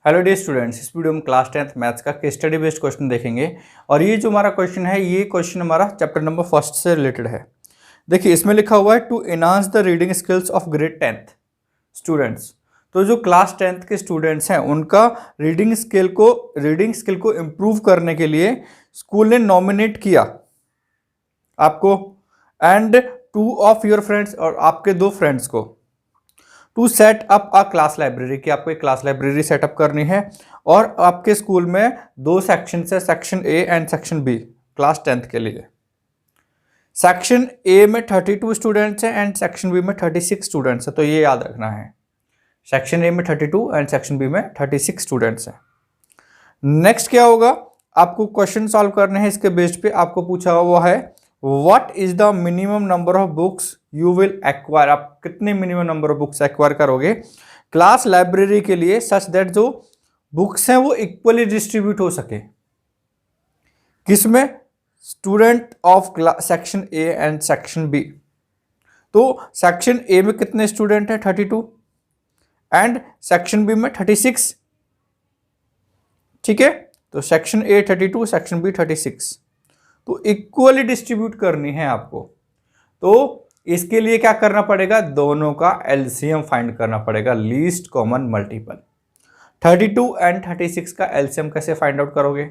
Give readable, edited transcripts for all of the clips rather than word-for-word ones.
Hello dear students, इस video में class 10th maths का केस स्टडी बेस्ड क्वेश्चन देखेंगे। और ये जो हमारा क्वेश्चन है, ये क्वेश्चन हमारा चैप्टर नंबर 1 से रिलेटेड है। देखिए, इसमें लिखा हुआ है to enhance the reading skills of grade 10th students. तो जो क्लास 10th के स्टूडेंट्स हैं, उनका रीडिंग स्किल को इम्प्रूव करने के लिए स्कूल ने नॉमिनेट किया आपको एंड 2 ऑफ योर फ्रेंड्स, और आपके 2 फ्रेंड्स को, to set up a class library, की आपको एक क्लास लाइब्रेरी सेटअप करनी है। और आपके स्कूल में 2 सेक्शन है, section A and section B, class 10th के लिए। सेक्शन ए में 32 स्टूडेंट्स हैं एंड सेक्शन बी में 36 स्टूडेंट्स हैं, तो ये याद रखना है। सेक्शन ए में 32 एंड सेक्शन बी में 36 स्टूडेंट्स हैं। नेक्स्ट क्या होगा, आपको क्वेश्चन सॉल्व करने हैं। इसके बेस्ड पे आपको पूछा हुआ है what is the minimum number of books you will acquire. आप कितने minimum number of books acquire करोगे क्लास लाइब्रेरी के लिए, सच दैट जो बुक्स हैं वो इक्वली डिस्ट्रीब्यूट हो सके। किसमें? Student of section A and section B. तो सेक्शन ए में कितने स्टूडेंट हैं? 32 एंड सेक्शन बी में 36। ठीक है, तो सेक्शन ए 32, सेक्शन बी 36, तो इक्वली डिस्ट्रीब्यूट करनी है आपको। तो इसके लिए क्या करना पड़ेगा? दोनों का एलसीएम फाइंड करना पड़ेगा, लीस्ट कॉमन मल्टीपल। 32 एंड 36 का एलसीएम कैसे फाइंड आउट करोगे?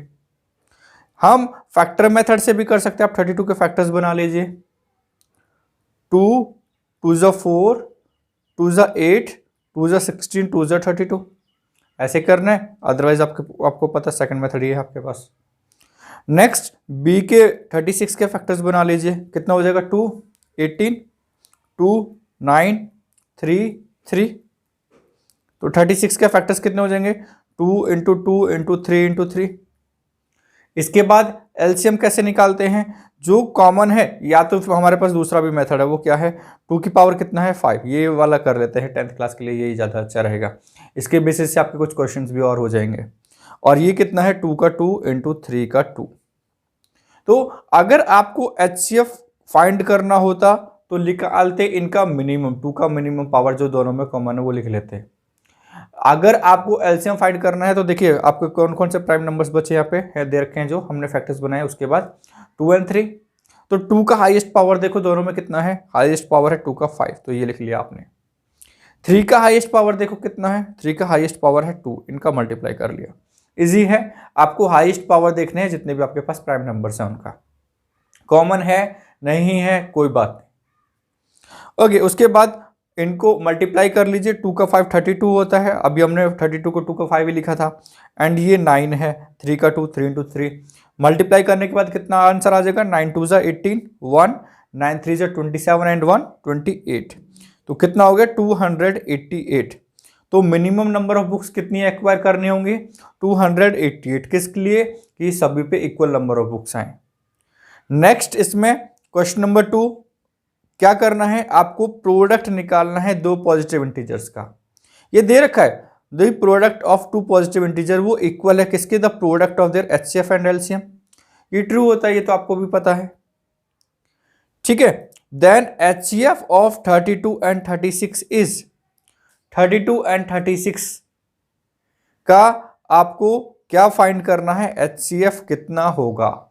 हम फैक्टर मेथड से भी कर सकते हैं। आप 32 के फैक्टर्स बना लीजिए। 2 2 ज़ा 4, 2 ज़ा 8, 2 ज़ा 16, 2 ज़ा 32, ऐसे करना है। अदरवाइज आपको पता सेकंड मेथड ये है आपके पास। नेक्स्ट बी के 36 के फैक्टर्स बना लीजिए। कितना हो जाएगा? 2 18, 2 9, 3 3। तो 36 के फैक्टर्स कितने हो जाएंगे? 2 इंटू 2 इंटू 3 इंटू 3। इसके बाद एलसीएम कैसे निकालते हैं? जो कॉमन है, या तो हमारे पास दूसरा भी मेथड है, वो क्या है? 2 की पावर कितना है? 5। ये वाला कर लेते हैं 10th क्लास के लिए, यही ज़्यादा अच्छा रहेगा। इसके बेसिस से आपके कुछ क्वेश्चन भी और हो जाएंगे। और ये कितना है? 2 का 2 इंटू 3 का 2। तो अगर आपको एचसीएफ फाइंड करना होता तो निकालते इनका मिनिमम, 2 का मिनिमम पावर जो दोनों में कॉमन है वो लिख लेते। अगर आपको एलसीएम फाइंड करना है तो देखिए आपको कौन कौन से प्राइम नंबर्स बचे यहाँ पे है दे रखे हैं, जो हमने फैक्टर्स बनाए। उसके बाद 2 और 3, तो 2 का हाईएस्ट पावर देखो दोनों में कितना है? हाईएस्ट पावर है 2 का 5, तो ये लिख लिया आपने। 3 का हाईएस्ट पावर देखो कितना है? 3 का हाईएस्ट पावर है 2, इनका मल्टीप्लाई कर लिया। इजी है, आपको हाईएस्ट पावर देखने हैं जितने भी आपके पास प्राइम नंबर्स हैं उनका। कॉमन है नहीं है कोई बात नहीं। ओके, उसके बाद इनको मल्टीप्लाई कर लीजिए। 2 का 5 32 होता है। अभी हमने 32 को 2 का 5 ही लिखा था। एंड ये 9 है, 3 का 2, 3 इंटू 3। मल्टीप्लाई करने के बाद कितना आंसर आ जाएगा? 9 2 ज़ा 18, 1 9 3 ज़ा 27 एंड 1 28। तो कितना हो गया? 288। तो मिनिमम नंबर ऑफ बुक्स कितनी एक्वायर करनी होंगी? 288। किसके लिए? कि सभी पे इक्वल नंबर ऑफ बुक्स आए। नेक्स्ट इसमें क्वेश्चन नंबर 2 क्या करना है? आपको प्रोडक्ट निकालना है 2 पॉजिटिव इंटीजर्स का। ये दे रखा है the product of 2 positive integer वो इक्वल है किसके? The product of their HCF and LCM. ये ट्रू होता है, ये तो आपको भी पता है। ठीक है, then HCF of 32 and 36 is 32 and 36 का आपको क्या फाइंड करना है? एचसीएफ कितना होगा?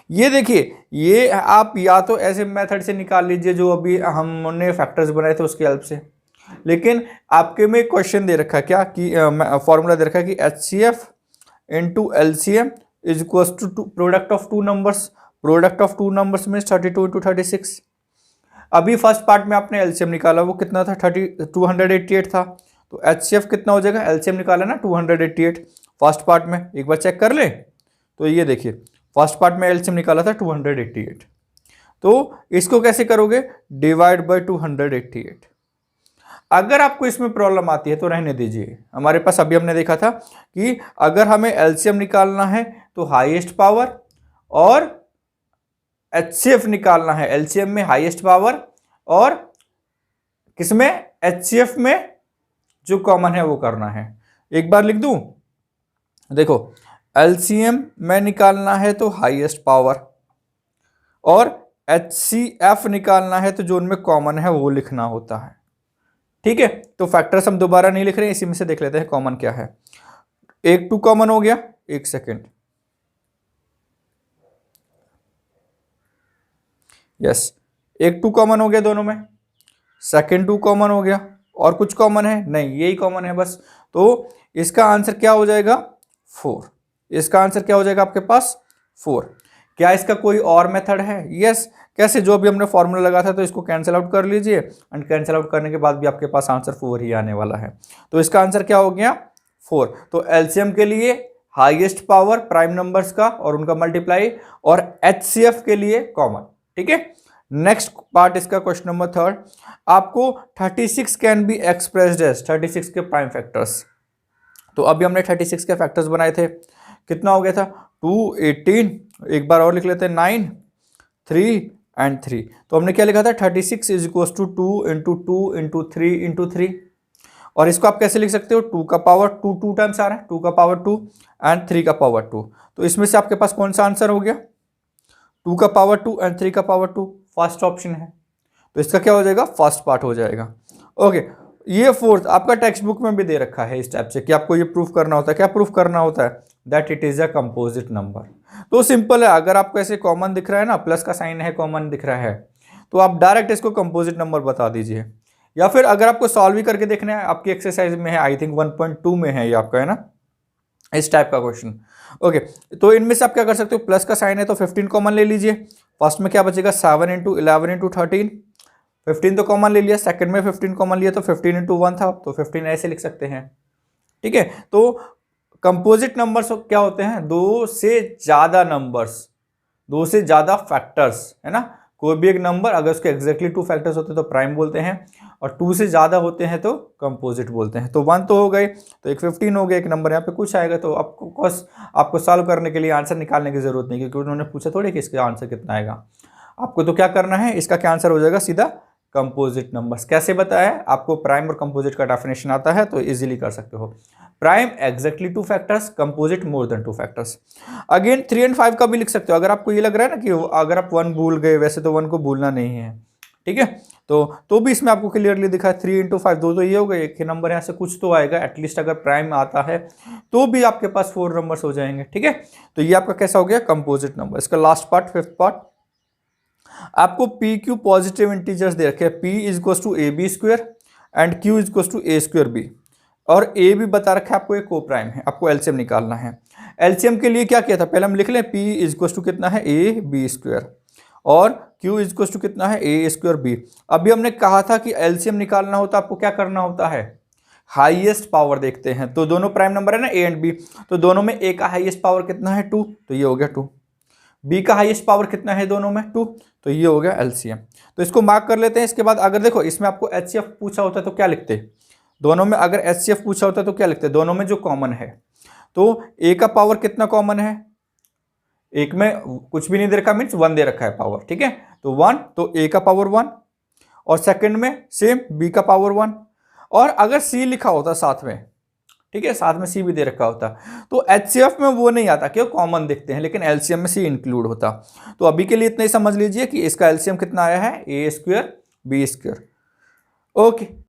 ये देखिए, ये आप या तो ऐसे मेथड से निकाल लीजिए जो अभी हमने फैक्टर्स बनाए थे उसकी हेल्प से, लेकिन आपके में क्वेश्चन दे रखा है क्या कि फॉर्मूला दे रखा है कि HCF into LCM is equals to product of 2 numbers. Product of 2 numbers में 32 इंटू 36। अभी फर्स्ट पार्ट में आपने एलसीएम निकाला, वो कितना था? 288 था। तो एचसीएफ कितना हो जाएगा? एलसीएम निकाला ना 288 फर्स्ट पार्ट में, एक बार चेक कर ले। तो ये देखिए फर्स्ट पार्ट में एलसीएम निकाला था 288। तो इसको कैसे करोगे? Divide by 288। अगर आपको इसमें प्रॉब्लम आती है तो रहने दीजिए। हमारे पास अभी हमने देखा था कि अगर हमें एलसीएम निकालना है तो हाईएस्ट पावर, और एचसीएफ निकालना है एलसीएम में हाईएस्ट पावर, और किसमें? एचसीएफ में जो कॉमन है वो करना है। एक बार लिख दूं, देखो एलसीएम में निकालना है तो हाईएस्ट पावर, और एचसीएफ निकालना है तो जो उनमें कॉमन है वो लिखना होता है। ठीक है, तो फैक्टर्स हम दोबारा नहीं लिख रहे हैं, इसी में से देख लेते हैं कॉमन क्या है। एक 2 कॉमन हो गया, एक सेकेंड, यस, एक 2 कॉमन हो गया दोनों में, सेकेंड 2 कॉमन हो गया, और कुछ कॉमन है नहीं, यही कॉमन है बस। तो इसका आंसर क्या हो जाएगा 4, इसका आंसर क्या हो जाएगा आपके पास 4। क्या इसका कोई और मेथड है? यस, कैसे, जो भी हमने फॉर्मूला लगा था तो इसको कैंसिल आउट कर लीजिए, एंड कैंसिल आउट करने के बाद भी आपके पास आंसर 4 ही आने वाला है। तो इसका आंसर क्या हो गया 4। तो एलसीएम के लिए हाईएस्ट पावर प्राइम नंबर्स का और उनका मल्टीप्लाई, और एचसीएफ के लिए कॉमन। ठीक है, नेक्स्ट पार्ट इसका क्वेश्चन नंबर 3, आपको 36 कैन बी एक्सप्रेस्ड एज 36 के प्राइम फैक्टर्स। तो अभी हमने 36 के फैक्टर्स बनाए थे, कितना हो गया था 2, 18, एक बार और लिख लेते हैं 9, 3 एंड 3। तो हमने क्या लिखा था 36 is equal to 2 into 2 into 3 into 3, और इसको आप कैसे लिख सकते हो 2 का पावर 2 2 टाइम्स आ रहा है, 2 का पावर 2 एंड 3 का पावर 2। तो इसमें से आपके पास कौन सा आंसर हो गया 2 का पावर 2 एंड 3 का पावर 2, फर्स्ट ऑप्शन है। तो इसका क्या हो जाएगा फर्स्ट पार्ट हो जाएगा। ओके, ये फोर्थ आपका टेक्स्ट बुक में भी दे रखा है इस टाइप से कि आपको ये प्रूफ करना होता है। क्या प्रूफ करना होता है? That it is a composite number. तो सिंपल है, अगर आपको ऐसे कॉमन दिख रहा है ना, प्लस का साइन है, कॉमन दिख रहा है, तो आप डायरेक्ट इसको कंपोजिट नंबर बता दीजिए। या फिर अगर आपको सॉल्व ही करके देखना है, आपकी एक्सरसाइज में है, आई थिंक 1.2 में है ये आपका, है ना, इस टाइप का क्वेश्चन। ओके, तो इनमें से आप क्या कर सकते हो, प्लस का साइन है तो 15 कॉमन ले लीजिए। फर्स्ट में क्या बचेगा 7 इंटू 11 इंटू 13, 15 तो कॉमन ले लिया। सेकंड में 15 कॉमन लिया तो 15 इंटू 1 था, तो 15 ऐसे लिख सकते हैं। ठीक है, तो कंपोजिट नंबर्स क्या होते हैं, दो से ज्यादा नंबर्स, दो से ज्यादा फैक्टर्स, है ना। कोई भी एक नंबर अगर उसके एग्जैक्टली 2 फैक्टर्स होते हैं तो प्राइम बोलते हैं, और 2 से ज्यादा होते हैं तो कंपोजिट बोलते हैं। तो 1 तो हो गए, तो एक 15 हो गया, एक नंबर यहाँ पे कुछ आएगा। तो आपको सॉल्व करने के लिए आंसर निकालने की जरूरत नहीं, क्योंकि उन्होंने पूछा थोड़ी कि इसका आंसर कितना आएगा। आपको तो क्या करना है, इसका क्या आंसर हो जाएगा सीधा कंपोजिट नंबर्स। कैसे बताया, आपको प्राइम और कंपोजिट का डेफिनेशन आता है तो इजीली कर सकते हो। Prime exactly 2 factors, composite more than 2 factors. Again 3 and 5 का भी लिख सकते हो, अगर आपको ये लग रहा है ना कि अगर आप 1 भूल गए, वैसे तो 1 को भूलना नहीं है। ठीक है, तो भी इसमें आपको क्लियरली दिखा है 3 इंटू 5, दो तो ये हो गए, एक ही नंबर यहाँ से कुछ तो आएगा एटलीस्ट। अगर प्राइम आता है तो भी आपके पास 4 नंबर्स हो जाएंगे। ठीक है, तो ये आपका कैसा हो गया कंपोजिट नंबर। इसका लास्ट पार्ट, फिफ्थ पार्ट, आपको पी क्यू पॉजिटिव इंटीजर्स दे रखे हैं, P is equal to A B square and Q is equal to A square B, और ए भी बता रखा है आपको, ये को प्राइम है। आपको एलसीएम निकालना है। एलसीएम के लिए क्या किया था, पहले हम लिख लें पी इज इक्वल टू कितना है ए बी स्क्वायर, और क्यू इज इक्वल टू कितना है ए स्क्वायर बी। अभी हमने कहा था कि एलसीएम निकालना होता आपको क्या करना होता है, हाईएस्ट पावर देखते हैं। तो दोनों प्राइम नंबर है ना ए एंड बी, तो दोनों में ए का हाईएस्ट पावर कितना है 2, तो ये हो गया 2। बी का हाईएस्ट पावर कितना है दोनों में 2, तो ये हो गया एलसीएम। तो इसको मार्क कर लेते हैं। इसके बाद अगर देखो इसमें आपको एचसीएफ पूछा होता है तो क्या लिखते, दोनों में अगर एचसीएफ पूछा होता है तो क्या लिखते, दोनों में जो कॉमन है। तो ए का पावर कितना कॉमन है, एक में कुछ भी नहीं दे रखा, मीन्स 1 दे रखा है पावर। ठीक है, तो 1, तो ए का पावर 1, और सेकंड में सेम बी का पावर 1, और अगर सी लिखा होता साथ में, ठीक है, साथ में सी भी दे रखा होता, तो एचसीएफ में वो नहीं आता, क्यों, कॉमन दिखते हैं, लेकिन एलसीएम में सी इंक्लूड होता। तो अभी के लिए इतना ही समझ लीजिए कि इसका एलसीएम कितना आया है ए स्क्वायर बी स्क्वायर। ओके।